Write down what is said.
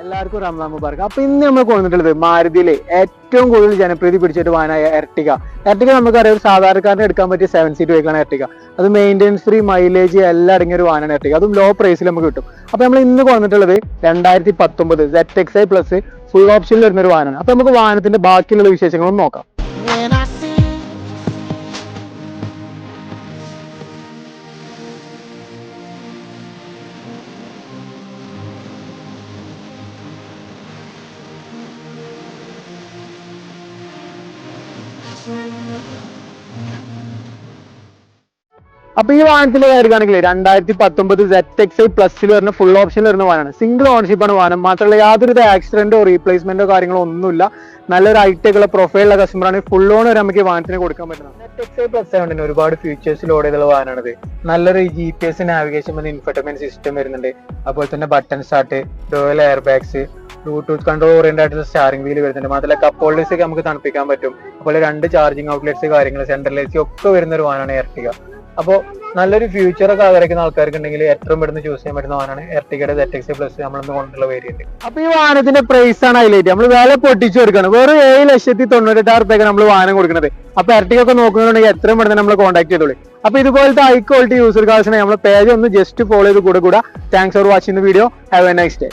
എല്ലാവർക്കും റംസാൻ മുബാറക്. അപ്പൊ ഇന്ന് നമ്മൾ കൊണ്ടുവന്നിട്ടുള്ളത് മാരുതിയിലെ ഏറ്റവും കൂടുതൽ ജനപ്രീതി പിടിച്ചൊരു വാഹനമായ എർട്ടിക. എർട്ടിക നമുക്കറിയാം ഒരു സാധാരണക്കാരന് എടുക്കാൻ പറ്റിയ 7 സീറ്റ് വെഹിക്കിളാണ് എർട്ടിക. അത് മെയിൻ്റെനൻസ് ഫ്രീ, മൈലേജ് എല്ലാം അടങ്ങിയ ഒരു വാഹനമാണ് എർട്ടിക. അതും ലോ പ്രൈസിൽ നമുക്ക് കിട്ടും. അപ്പൊ നമ്മൾ ഇന്ന് കൊണ്ടുവന്നിട്ടുള്ളത് 2019 ZXi പ്ലസ് ഫുൾ ഓപ്ഷനിൽ വരുന്ന ഒരു വാഹനമാണ്. അപ്പൊ നമുക്ക് വാഹനത്തിന്റെ ബാക്കിയുള്ള വിശേഷങ്ങളൊന്നും നോക്കാം. അപ്പൊ ഈ വാഹനത്തിന്റെ കാര്യമാണെങ്കിൽ 2019 ZXi പ്ലസിൽ വരുന്ന ഫുൾ ഓപ്ഷനിൽ വരുന്ന വാഹനമാണ്. സിംഗിൾ ഓണർഷിപ്പാണ് വാഹനം. മാത്രമല്ല യാതൊരു ആക്സിഡന്റോ റീപ്ലേസ്മെന്റോ കാര്യങ്ങളോ ഒന്നുമില്ല. നല്ലൊരു ഐറ്റക്കുള്ള പ്രൊഫൈലുള്ള കസ്റ്റമറാണ്. ഫുൾ ഓൺ വരെ നമുക്ക് ഈ വാഹനത്തിന് കൊടുക്കാൻ പറ്റുന്നത്. ZXi പ്ലസ് ആയതുകൊണ്ട് ഒരുപാട് ഫീച്ചേഴ്സ് ലോഡ് ചെയ്തുള്ള വാഹനമാണിത്. നല്ലൊരു GPS നാവിഗേഷൻ ഇൻഫർടൈൻമെന്റ് സിസ്റ്റം വരുന്നുണ്ട്. അതുപോലെ തന്നെ button start, dual air bags, Bluetooth control oriented ആയിട്ടുള്ള സ്റ്റാറിംഗ് വീല് വരുന്നുണ്ട്. മാത്രമല്ല കപ്പ് ഹോൾഡേഴ്സ് ഒക്കെ നമുക്ക് തണുപ്പിക്കാൻ പറ്റും. അതുപോലെ 2 ചാർജിങ് ഔട്ട്ലെറ്റ്സ് കാര്യങ്ങൾ, സെൻട്രൽ AC ഒക്കെ വരുന്ന ഒരു വാഹനമാണ് എർട്ടിക. അപ്പോൾ നല്ലൊരു ഫ്യൂച്ചർ ഒക്കെ ആഗ്രഹിക്കുന്ന ആൾക്കാർക്ക് ഉണ്ടെങ്കിൽ ഏറ്റവും പെട്ടെന്ന് ചൂസ് ചെയ്യാൻ പറ്റുന്ന വാഹനമാണ് എർട്ടികയുടെ ZXi പ്ലസ് നമ്മളിന്ന് കൊണ്ടുള്ള വേരിയന്റ്. അപ്പൊ ഈ വാഹനത്തിന്റെ പ്രൈസ് ആണ് ഹൈലൈറ്റ്. നമ്മൾ വില പൊട്ടിച്ചു കൊടുക്കണം. വെറും 7,98,000 നമ്മൾ വാഹനം കൊടുക്കുന്നത്. അപ്പൊ എർട്ടിക ഒക്കെ നോക്കുന്നുണ്ടെങ്കിൽ എത്രയും പെട്ടെന്ന് നമ്മൾ കോൺടാക്ട് ചെയ്തോളൂ. അപ്പൊ ഇതുപോലത്തെ ഹൈ ക്വാളിറ്റി യൂസർ കാർസിനെ നമ്മുടെ പേജ് ഒന്ന് ജസ്റ്റ് ഫോളോ ചെയ്ത് കൂടെ. Thanks for watching the video. Have A nice day.